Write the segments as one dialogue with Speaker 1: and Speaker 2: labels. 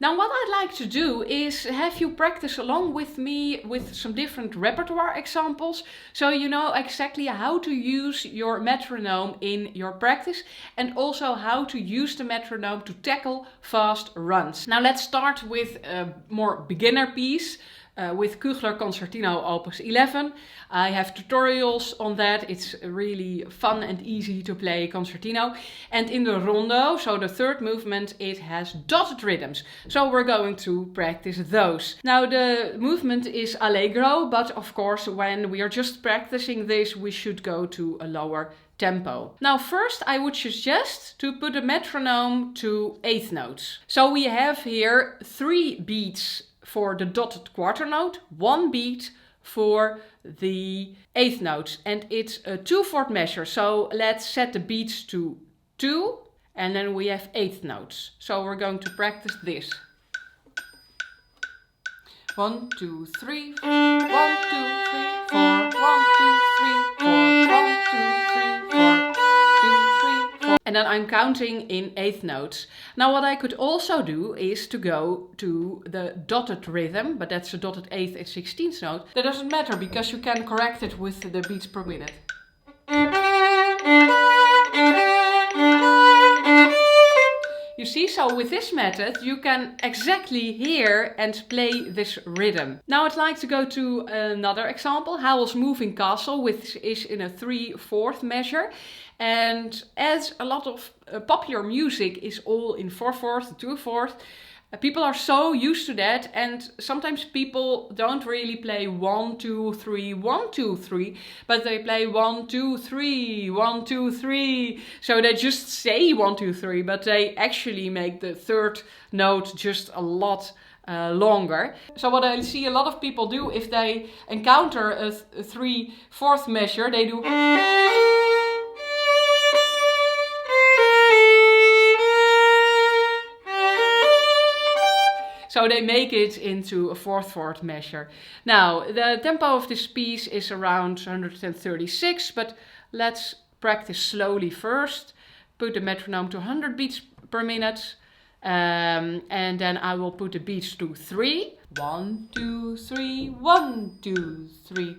Speaker 1: Now what I'd like to do is have you practice along with me with some different repertoire examples, so you know exactly how to use your metronome in your practice and also how to use the metronome to tackle fast runs. Now let's start with a more beginner piece. With Kugler Concertino Opus 11. I have tutorials on that. It's really fun and easy to play concertino. And in the rondo, so the third movement, it has dotted rhythms. So we're going to practice those. Now the movement is allegro, but of course when we are just practicing this, we should go to a lower tempo. Now first I would suggest to put a metronome to eighth notes. So we have here 3 beats for the dotted quarter note, 1 beat for the eighth notes, and it's a 2/4 measure. So let's set the beats to 2 and then we have eighth notes. So we're going to practice this. 1, 2, 3, 1, 2, 3, 4, 1, 2, 3, 4, 1, 2, 3, 4, 2, 3, 4. And then I'm counting in eighth notes. Now what I could also do is to go to the dotted rhythm, but that's a dotted 8th and 16th note. That doesn't matter because you can correct it with the beats per minute. You see, so with this method you can exactly hear and play this rhythm. Now I'd like to go to another example, Howell's Moving Castle, which is in a 3/4 measure. And as a lot of popular music is all in 4/4, 2/4, people are so used to that, and sometimes people don't really play 1, 2, 3, 1, 2, 3, but they play 1, 2, 3, 1, 2, 3. So they just say 1, 2, 3, but they actually make the third note just a lot longer. So what I see a lot of people do, if they encounter a 3/4 measure, they do. So they make it into a 4/4 measure. Now, the tempo of this piece is around 136, but let's practice slowly first. Put the metronome to 100 beats per minute, and then I will put the beats to 3. 1, 2, 3, 1, 2, 3.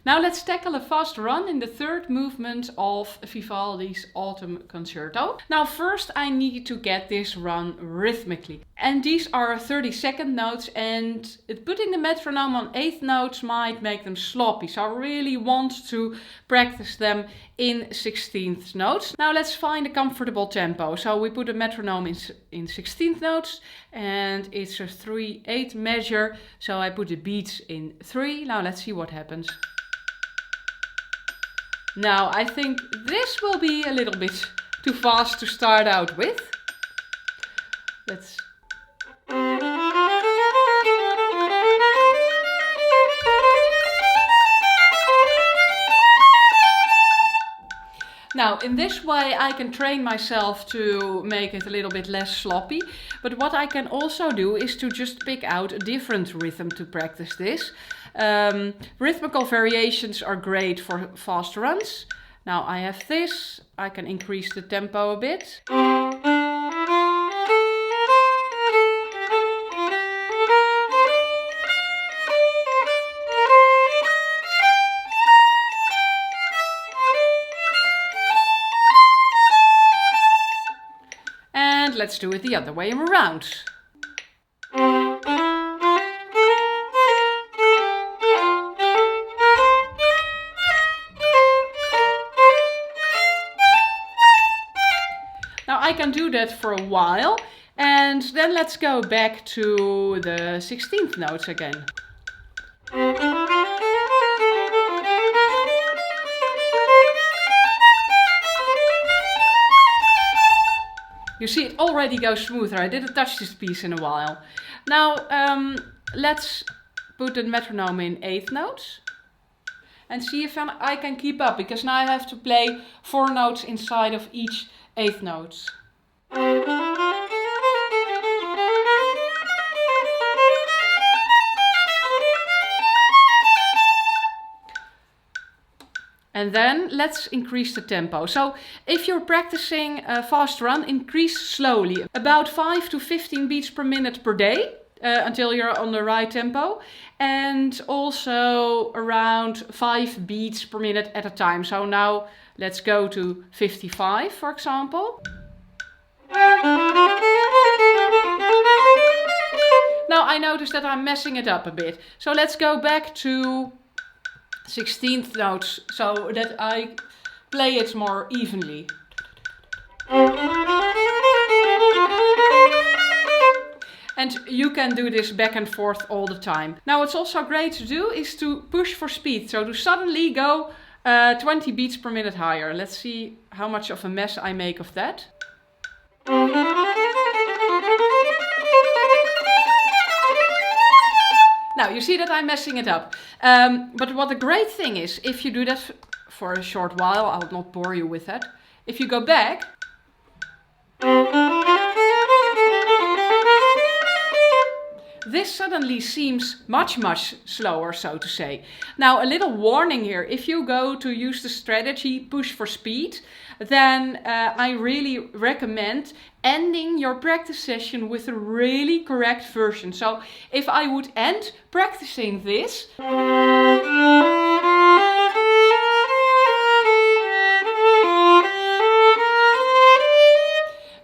Speaker 1: Now let's tackle a fast run in the third movement of Vivaldi's Autumn Concerto. Now first I need to get this run rhythmically. And these are 30-second notes, and putting the metronome on eighth notes might make them sloppy. So I really want to practice them in 16th notes. Now let's find a comfortable tempo. So we put a metronome in 16th notes, and it's a 3/8 measure. So I put the beats in 3. Now let's see what happens. Now I think this will be a little bit too fast to start out with. Let's... Now in this way I can train myself to make it a little bit less sloppy, but what I can also do is to just pick out a different rhythm to practice this. Rhythmical variations are great for fast runs. Now I have this, I can increase the tempo a bit. And let's do it the other way around. I can do that for a while, and then let's go back to the 16th notes again. You see, it already goes smoother. I didn't touch this piece in a while. Now let's put the metronome in 8th notes and see if I can keep up, because now I have to play 4 notes inside of each 8th note. And then let's increase the tempo. So if you're practicing a fast run, increase slowly, about 5 to 15 beats per minute per day. Until you're on the right tempo, and also around 5 beats per minute at a time. So now let's go to 55, for example. Now I notice that I'm messing it up a bit. So let's go back to 16th notes so that I play it more evenly. And you can do this back and forth all the time. Now what's also great to do is to push for speed. So to suddenly go 20 beats per minute higher. Let's see how much of a mess I make of that. Now you see that I'm messing it up. But what the great thing is, if you do that for a short while, I'll not bore you with that. If you go back, this suddenly seems much slower, so to say. Now a little warning here, if you go to use the strategy push for speed, then I really recommend ending your practice session with a really correct version. So if I would end practicing this,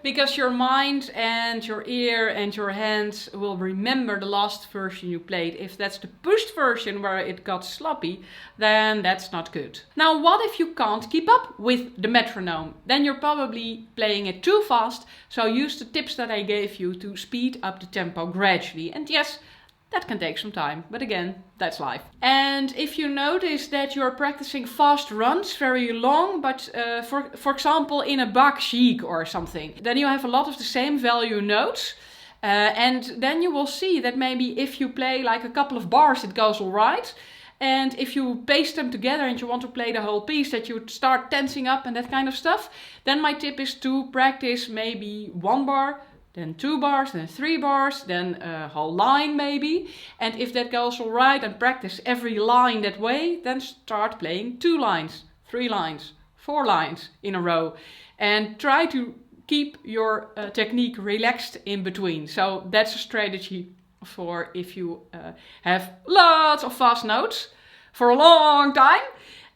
Speaker 1: because your mind and your ear and your hands will remember the last version you played. If that's the pushed version where it got sloppy, then that's not good. Now, what if you can't keep up with the metronome? Then you're probably playing it too fast, so use the tips that I gave you to speed up the tempo gradually. And yes, that can take some time, but again, that's life. And if you notice that you're practicing fast runs, very long, but for example in a Bach chic or something, then you have a lot of the same value notes. And then you will see that maybe if you play like a couple of bars, it goes all right. And if you paste them together and you want to play the whole piece, that you start tensing up and that kind of stuff, then my tip is to practice maybe 1 bar, then 2 bars, then 3 bars, then a whole line maybe. And if that goes all right and practice every line that way, then start playing 2 lines, 3 lines, 4 lines in a row. And try to keep your technique relaxed in between. So that's a strategy for if you have lots of fast notes for a long time.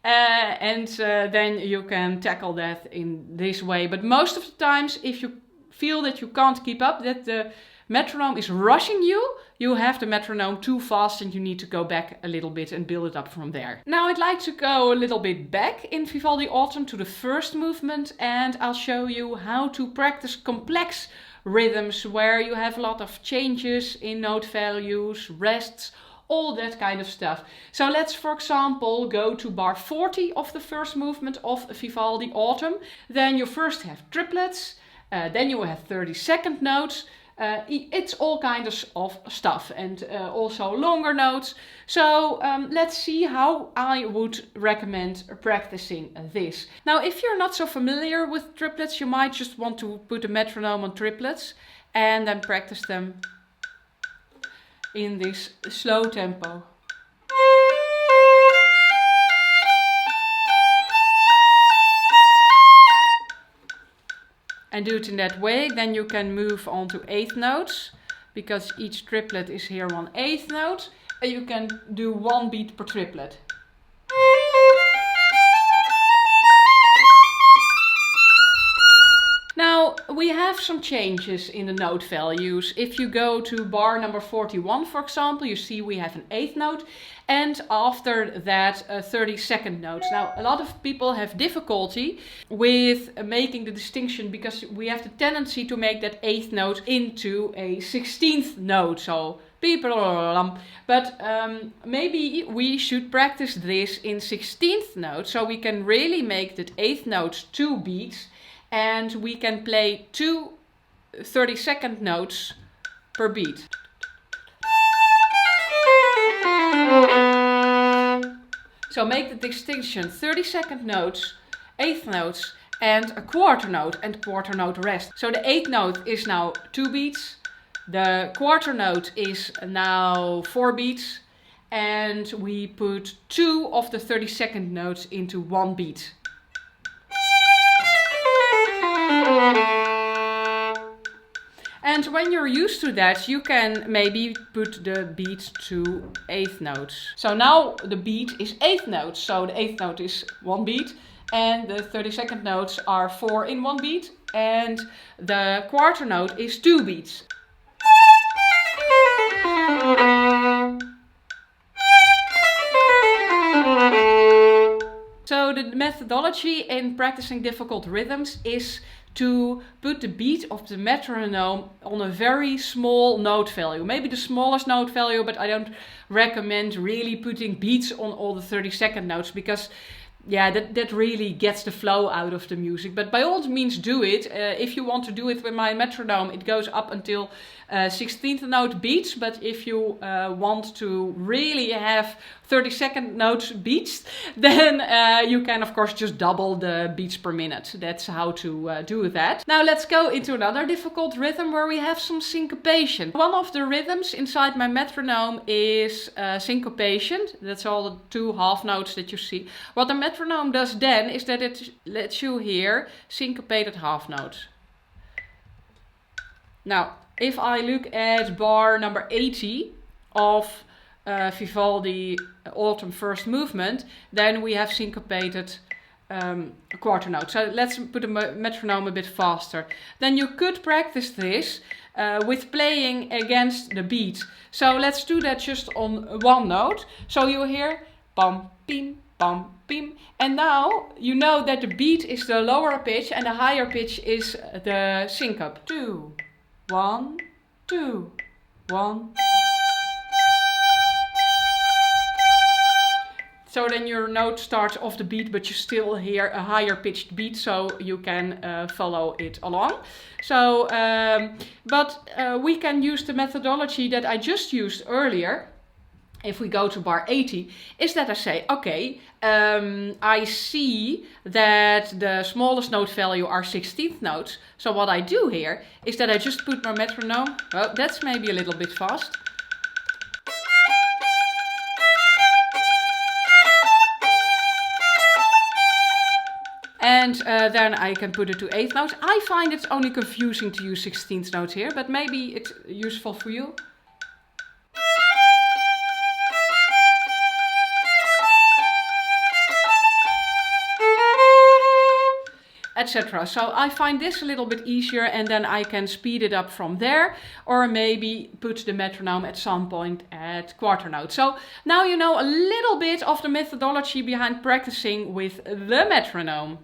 Speaker 1: Then you can tackle that in this way. But most of the times, if you feel that you can't keep up, that the metronome is rushing you, you have the metronome too fast and you need to go back a little bit and build it up from there. Now I'd like to go a little bit back in Vivaldi Autumn to the first movement, and I'll show you how to practice complex rhythms where you have a lot of changes in note values, rests, all that kind of stuff. So let's, for example, go to bar 40 of the first movement of Vivaldi Autumn. Then you first have triplets, then you have 30-second notes. It's all kinds of stuff, and also longer notes. So let's see how I would recommend practicing this. Now, if you're not so familiar with triplets, you might just want to put a metronome on triplets and then practice them in this slow tempo. And do it in that way. Then you can move on to 8th notes, because each triplet is here on 8th note, and you can do 1 beat per triplet. Now we have some changes in the note values. If you go to bar number 41, for example, you see we have an 8th note, and after that a 30-second note. Now a lot of people have difficulty with making the distinction, because we have the tendency to make that 8th note into a 16th note. So but maybe we should practice this in 16th note, so we can really make that 8th note 2 beats, and we can play 2 30-second notes per beat. So make the distinction: 30-second notes, 8th notes, and a quarter note and quarter note rest. So the 8th note is now 2 beats, the quarter note is now 4 beats, and we put 2 of the 32nd notes into one beat. And when you're used to that, you can maybe put the beat to 8th notes. So now the beat is 8th notes. So the 8th note is 1 beat, and the 32nd notes are 4 in 1 beat, and the quarter note is 2 beats. So the methodology in practicing difficult rhythms is to put the beat of the metronome on a very small note value. Maybe the smallest note value, but I don't recommend really putting beats on all the 32nd notes, because yeah, that really gets the flow out of the music. But by all means do it. If you want to do it with my metronome, it goes up until 16th note beats. But if you want to really have 32nd note beats, then you can of course just double the beats per minute. That's how to do that. Now let's go into another difficult rhythm where we have some syncopation. One of the rhythms inside my metronome is syncopation. That's all the 2 half notes that you see. What the metronome does then is that it lets you hear syncopated half notes. Now, if I look at bar number 80 of Vivaldi Autumn First Movement, then we have syncopated quarter note. So let's put the metronome a bit faster. Then you could practice this with playing against the beat. So let's do that just on 1 note. So you hear bam, bim, bam, bim. And now you know that the beat is the lower pitch and the higher pitch is the syncope. 2, 1, 2, 1. So then your note starts off the beat, but you still hear a higher pitched beat, so you can follow it along. So, we can use the methodology that I just used earlier. If we go to bar 80, is that I say, okay, I see that the smallest note value are 16th notes. So what I do here is that I just put my metronome, well, that's maybe a little bit fast. And then I can put it to 8th notes. I find it's only confusing to use 16th notes here, but maybe it's useful for you. Etc. So I find this a little bit easier, and then I can speed it up from there, or maybe put the metronome at some point at quarter note. So now you know a little bit of the methodology behind practicing with the metronome.